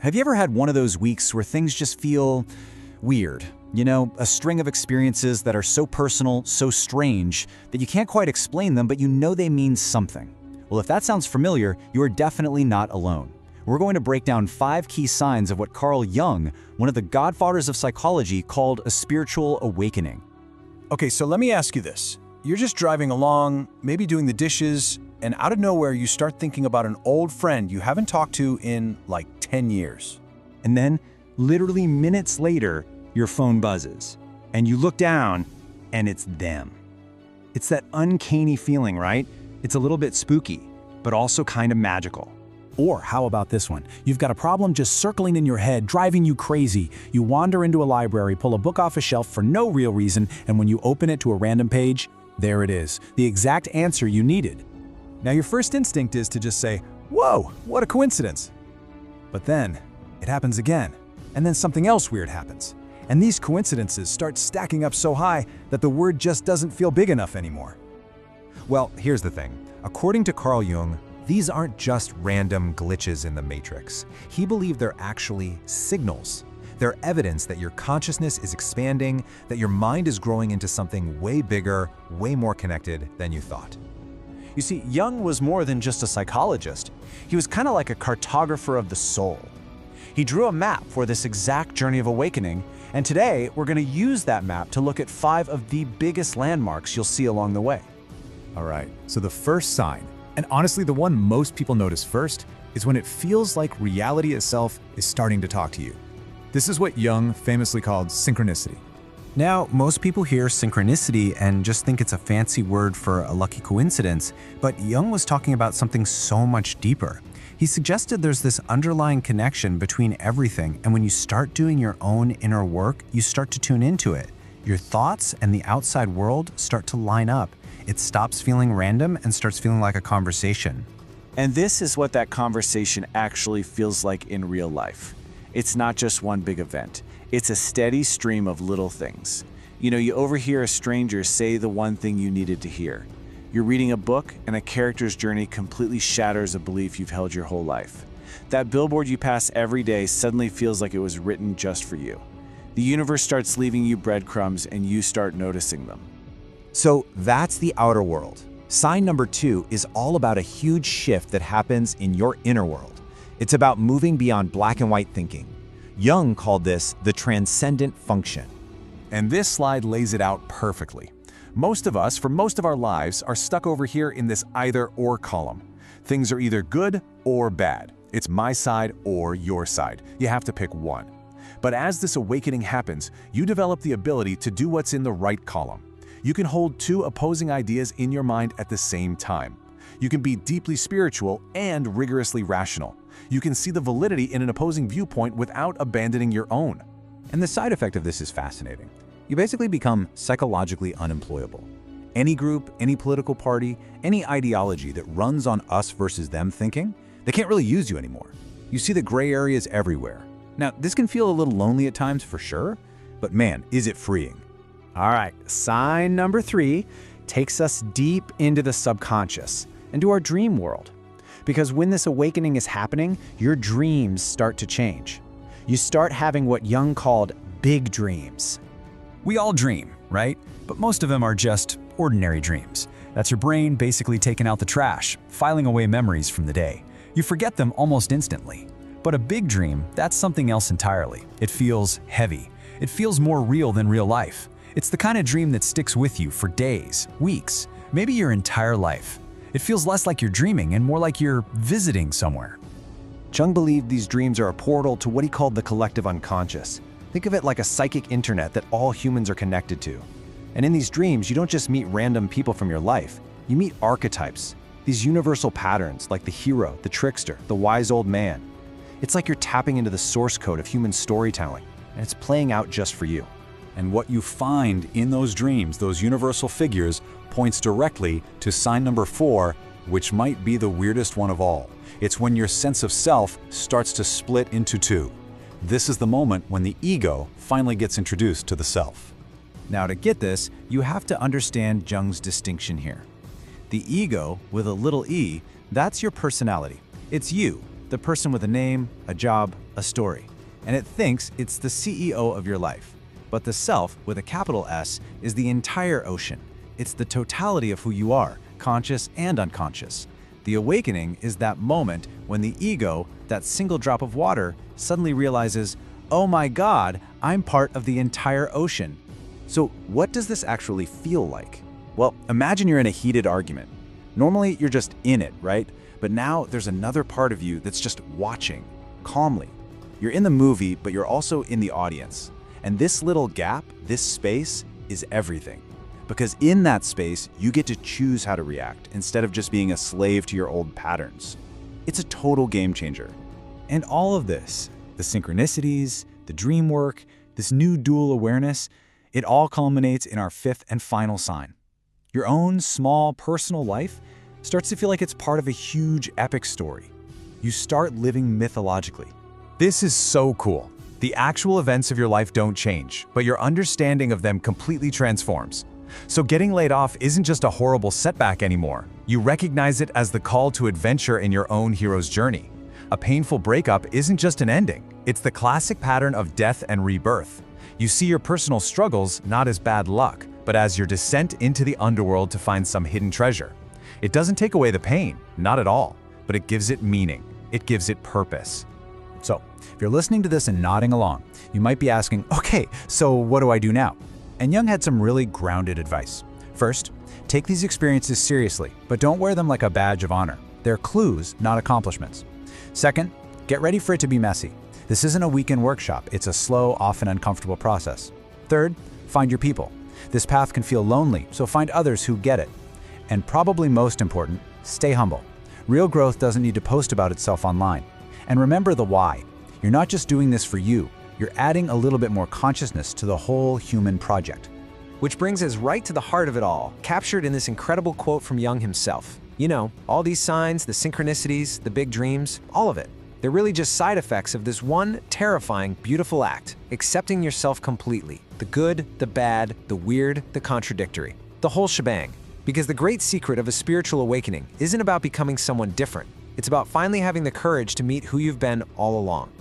Have you ever had one of those weeks where things just feel weird? You know, a string of experiences that are so personal, so strange, that you can't quite explain them, but you know they mean something. Well, if that sounds familiar, you are definitely not alone. We're going to break down 5 key signs of what Carl Jung, one of the godfathers of psychology, called a spiritual awakening. Okay, so let me ask you this. You're just driving along, maybe doing the dishes, and out of nowhere you start thinking about an old friend you haven't talked to in like 10 years. And then, literally minutes later, your phone buzzes. And you look down, and it's them. It's that uncanny feeling, right? It's a little bit spooky, but also kind of magical. Or how about this one? You've got a problem just circling in your head, driving you crazy. You wander into a library, pull a book off a shelf for no real reason, and when you open it to a random page, there it is, the exact answer you needed. Now your first instinct is to just say, "Whoa, what a coincidence." But then, it happens again, and then something else weird happens. And these coincidences start stacking up so high that the word just doesn't feel big enough anymore. Well, here's the thing. According to Carl Jung, these aren't just random glitches in the matrix. He believed they're actually signals. They're evidence that your consciousness is expanding, that your mind is growing into something way bigger, way more connected than you thought. You see, Jung was more than just a psychologist. He was kind of like a cartographer of the soul. He drew a map for this exact journey of awakening, and today we're going to use that map to look at 5 of the biggest landmarks you'll see along the way. All right, so the first sign, and honestly the one most people notice first, is when it feels like reality itself is starting to talk to you. This is what Jung famously called synchronicity. Now, most people hear synchronicity and just think it's a fancy word for a lucky coincidence, but Jung was talking about something so much deeper. He suggested there's this underlying connection between everything, and when you start doing your own inner work, you start to tune into it. Your thoughts and the outside world start to line up. It stops feeling random and starts feeling like a conversation. And this is what that conversation actually feels like in real life. It's not just one big event. It's a steady stream of little things. You know, you overhear a stranger say the one thing you needed to hear. You're reading a book and a character's journey completely shatters a belief you've held your whole life. That billboard you pass every day suddenly feels like it was written just for you. The universe starts leaving you breadcrumbs and you start noticing them. So that's the outer world. Sign number 2 is all about a huge shift that happens in your inner world. It's about moving beyond black and white thinking. Jung called this the Transcendent Function. And this slide lays it out perfectly. Most of us, for most of our lives, are stuck over here in this either-or column. Things are either good or bad. It's my side or your side. You have to pick one. But as this awakening happens, you develop the ability to do what's in the right column. You can hold 2 opposing ideas in your mind at the same time. You can be deeply spiritual and rigorously rational. You can see the validity in an opposing viewpoint without abandoning your own. And the side effect of this is fascinating. You basically become psychologically unemployable. Any group, any political party, any ideology that runs on us versus them thinking, they can't really use you anymore. You see the gray areas everywhere. Now, this can feel a little lonely at times for sure, but man, is it freeing. All right, sign number 3 takes us deep into the subconscious, into our dream world. Because when this awakening is happening, your dreams start to change. You start having what Jung called big dreams. We all dream, right? But most of them are just ordinary dreams. That's your brain basically taking out the trash, filing away memories from the day. You forget them almost instantly. But a big dream, that's something else entirely. It feels heavy. It feels more real than real life. It's the kind of dream that sticks with you for days, weeks, maybe your entire life. It feels less like you're dreaming and more like you're visiting somewhere. Jung believed these dreams are a portal to what he called the collective unconscious. Think of it like a psychic internet that all humans are connected to. And in these dreams, you don't just meet random people from your life. You meet archetypes, these universal patterns like the hero, the trickster, the wise old man. It's like you're tapping into the source code of human storytelling, and it's playing out just for you. And what you find in those dreams, those universal figures, points directly to sign number 4, which might be the weirdest one of all. It's when your sense of self starts to split into 2. This is the moment when the ego finally gets introduced to the self. Now, to get this, you have to understand Jung's distinction here. The ego, with a little e, that's your personality. It's you, the person with a name, a job, a story. And it thinks it's the CEO of your life. But the self, with a capital S, is the entire ocean. It's the totality of who you are, conscious and unconscious. The awakening is that moment when the ego, that single drop of water, suddenly realizes, oh my God, I'm part of the entire ocean. So what does this actually feel like? Well, imagine you're in a heated argument. Normally, you're just in it, right? But now there's another part of you that's just watching, calmly. You're in the movie, but you're also in the audience. And this little gap, this space, is everything. Because in that space, you get to choose how to react instead of just being a slave to your old patterns. It's a total game changer. And all of this, the synchronicities, the dream work, this new dual awareness, it all culminates in our fifth and final sign. Your own small personal life starts to feel like it's part of a huge epic story. You start living mythologically. This is so cool. The actual events of your life don't change, but your understanding of them completely transforms. So getting laid off isn't just a horrible setback anymore. You recognize it as the call to adventure in your own hero's journey. A painful breakup isn't just an ending. It's the classic pattern of death and rebirth. You see your personal struggles not as bad luck, but as your descent into the underworld to find some hidden treasure. It doesn't take away the pain, not at all, but it gives it meaning. It gives it purpose. So, if you're listening to this and nodding along, you might be asking, okay, so what do I do now? And Jung had some really grounded advice. First, take these experiences seriously, but don't wear them like a badge of honor. They're clues, not accomplishments. Second, get ready for it to be messy. This isn't a weekend workshop, it's a slow, often uncomfortable process. Third, find your people. This path can feel lonely, so find others who get it. And probably most important, stay humble. Real growth doesn't need to post about itself online. And remember the why. You're not just doing this for you, you're adding a little bit more consciousness to the whole human project. Which brings us right to the heart of it all, captured in this incredible quote from Jung himself. You know, all these signs, the synchronicities, the big dreams, all of it. They're really just side effects of this one terrifying, beautiful act, accepting yourself completely. The good, the bad, the weird, the contradictory. The whole shebang. Because the great secret of a spiritual awakening isn't about becoming someone different. It's about finally having the courage to meet who you've been all along.